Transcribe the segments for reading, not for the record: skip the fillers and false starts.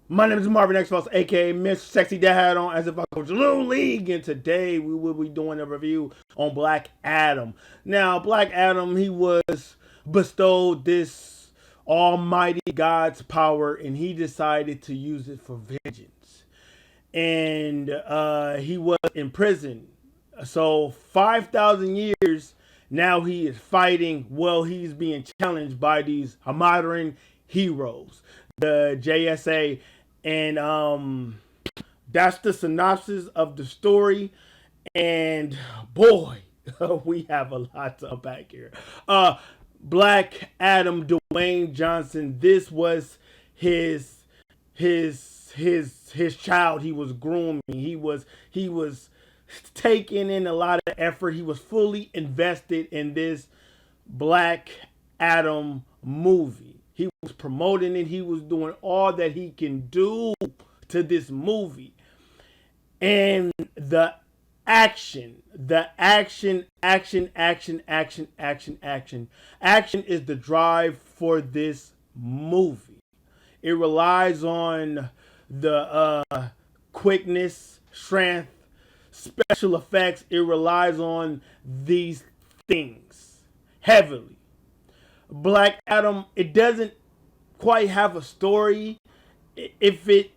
My name is Marvin XFiles, aka Mr. Sexy Dad Hat on as if I coach a little league, and today we will be doing a review on Black Adam. Now, Black Adam, he was bestowed this almighty God's power, and he decided to use it for vengeance. And he was in prison. So 5,000 years now he is fighting. Well, he's being challenged by these modern heroes, the JSA, and that's the synopsis of the story. And boy, we have a lot to unpack here. Black Adam, Dwayne Johnson. This was his his child. He was grooming. He was taking in a lot of effort. He was fully invested in this Black Adam movie. He was promoting it. He was doing all that he can do to this movie. And action is the drive for this movie. It relies on the quickness, strength, special effects. It relies on these things heavily. Black Adam, it doesn't quite have a story. If it,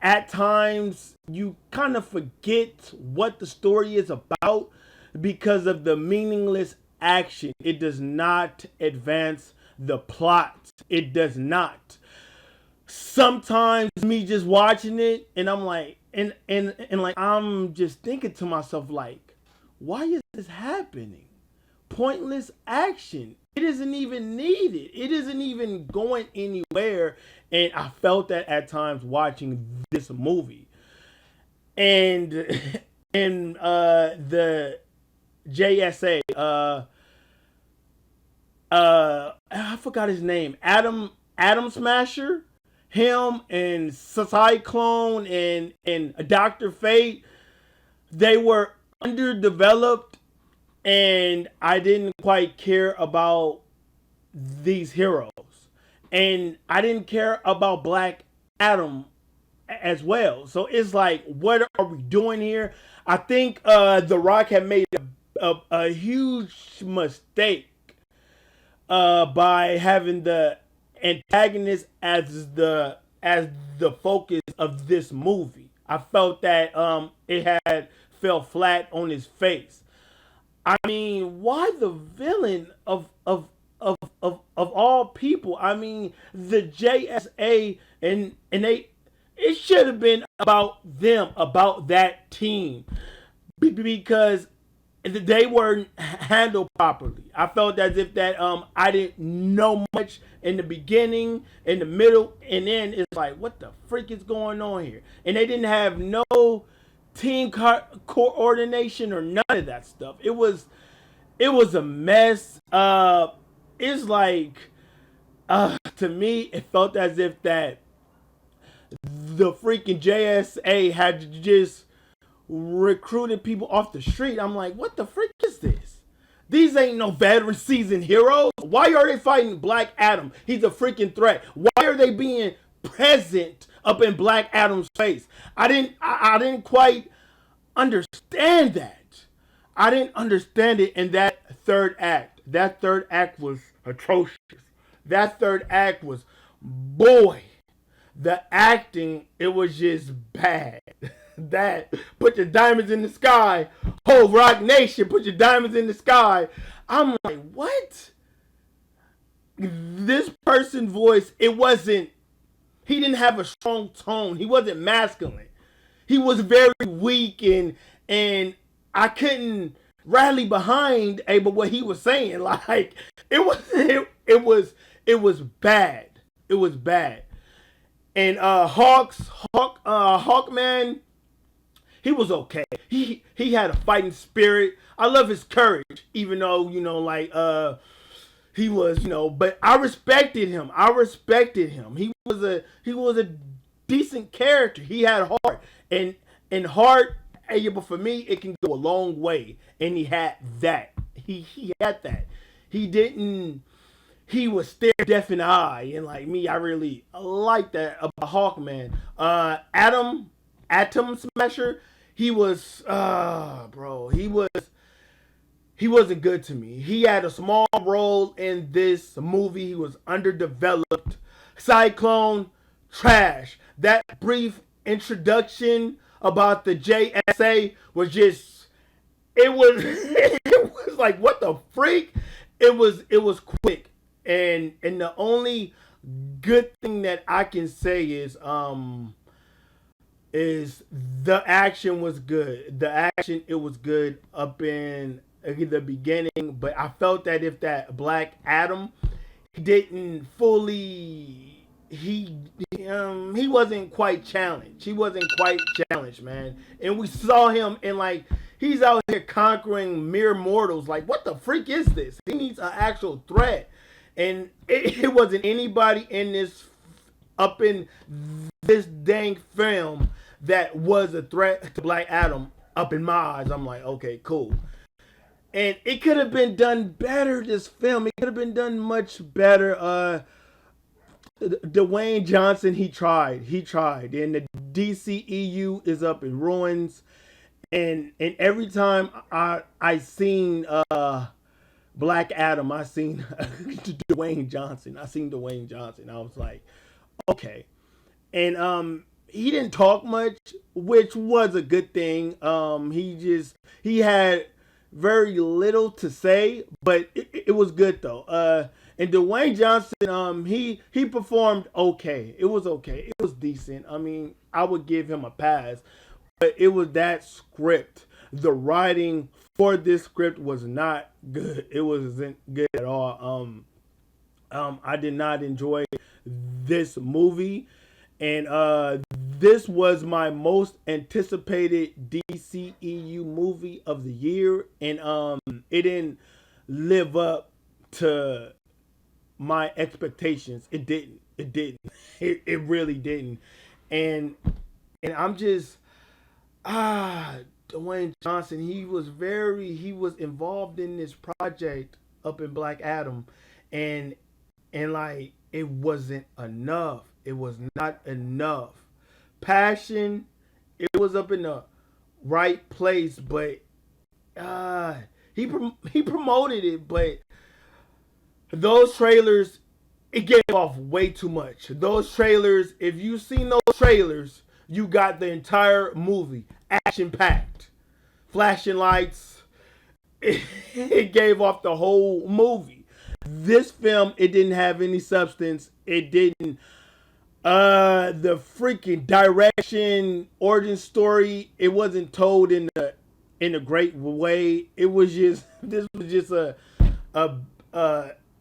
at times, you kind of forget what the story is about because of the meaningless action. It does not advance the plot. It does not. Sometimes me just watching it and I'm like, and like I'm just thinking to myself like, why is this happening? Pointless action. It isn't even needed. It isn't even going anywhere. And I felt that at times watching this movie. And and the JSA, I forgot his name. Adam Smasher, him and Cyclone and Dr. Fate, they were underdeveloped, and I didn't quite care about these heroes. And I didn't care about Black Adam as well. So it's like, what are we doing here? I think The Rock had made a huge mistake by having the antagonist as the focus of this movie. I felt that it had fell flat on his face. I mean, why the villain of all people? I mean, the JSA, and they, it should have been about them, about that team, because they weren't handled properly. I felt as if that I didn't know much in the beginning, in the middle, and then it's like, what the freak is going on here? And they didn't have no team coordination or none of that stuff. It was a mess. It's like, to me, it felt as if that the freaking JSA had just recruited people off the street. I'm like, what the freak is this? These ain't no veteran seasoned heroes. Why are they fighting Black Adam? He's a freaking threat. Why are they being present up in Black Adam's face? I didn't quite understand that. I didn't understand it in that third act. That third act was atrocious. That third act was, boy, the acting, it was just bad. That, put your diamonds in the sky. Whole Rock Nation, put your diamonds in the sky. I'm like, what? This person's voice, it wasn't, he didn't have a strong tone. He wasn't masculine. He was very weak, and I couldn't rally behind Abel what he was saying. Like, it was bad. It was bad. And Hawkman, he was okay. He had a fighting spirit. I love his courage, even though, like he was, but I respected him. He was a decent character. He had heart. And heart, but for me, it can go a long way. And he had that. He had that. He didn't he was stare deaf in the eye, and like me, I really like that about Hawkman. Atom Smasher, he was, bro, he wasn't good to me. He had a small role in this movie. He was underdeveloped. Cyclone, trash. That brief introduction about the JSA was just, it was it was like, what the freak? It was quick. And the only good thing that I can say is the action was good. The action, it was good up in the beginning, but I felt that if that Black Adam, he didn't fully, he wasn't quite challenged. He wasn't quite challenged, man. And we saw him in like, he's out here conquering mere mortals. Like, what the freak is this? He needs an actual threat. And it wasn't anybody in this, up in this dang film, that was a threat to Black Adam. Up in my eyes, I'm like, okay, cool. And it could have been done better, this film. It could have been done much better. Dwayne Johnson, he tried. And the DCEU is up in ruins. And every time I seen Black Adam, I seen Dwayne Johnson. I was like, okay. And he didn't talk much, which was a good thing. He had very little to say, but it was good though. And Dwayne Johnson, he performed okay. It was okay. It was decent. I mean, I would give him a pass, but it was that script. The writing for this script was not good. It wasn't good at all. I did not enjoy this movie, and this was my most anticipated DCEU movie of the year, and it didn't live up to my expectations. It didn't. It really didn't. And I'm just Dwayne Johnson, he was involved in this project up in Black Adam, and like, it wasn't enough. It was not enough. Passion, it was up in the right place, but he promoted it, but those trailers, it gave off way too much. Those trailers, if you've seen those trailers, you got the entire movie action packed, flashing lights. It gave off the whole movie. This film, it didn't have any substance. It didn't. The freaking direction, origin story, it wasn't told in a great way. It was just, this was just a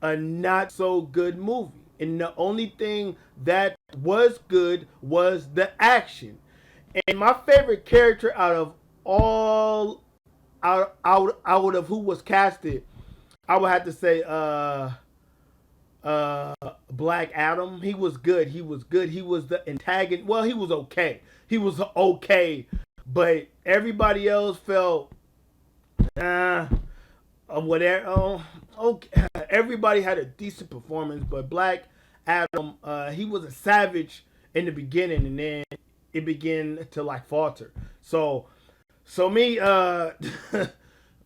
not so good movie. And the only thing that was good was the action. And my favorite character out of who was casted, I would have to say Black Adam. He was good. He was the antagonist. Well, he was okay. But everybody else felt whatever. Okay. Everybody had a decent performance, but Black Adam, he was a savage in the beginning, and then it began to like falter. So me,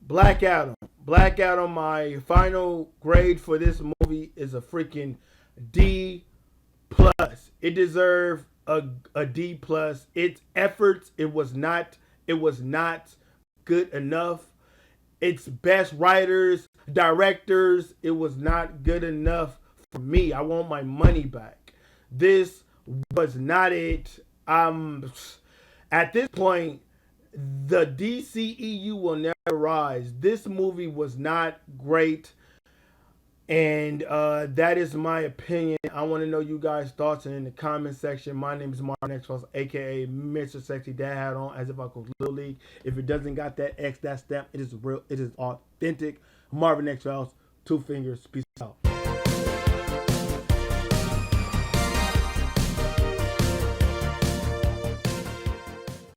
Black Adam. My final grade for this movie is a freaking D plus. It deserved a D plus. Its efforts, it was not good enough. Its best writers, directors, it was not good enough for me. I want my money back. This was not it. At this point, the DCEU will never rise. This movie was not great, and that is my opinion. I want to know you guys' thoughts in the comment section. My name is Marvin XFiles, aka Mr. Sexy Dad Hat on, as if I could Little League. If it doesn't got that X, that stamp, it is real, it is authentic. Marvin XFiles, 2 fingers, peace out.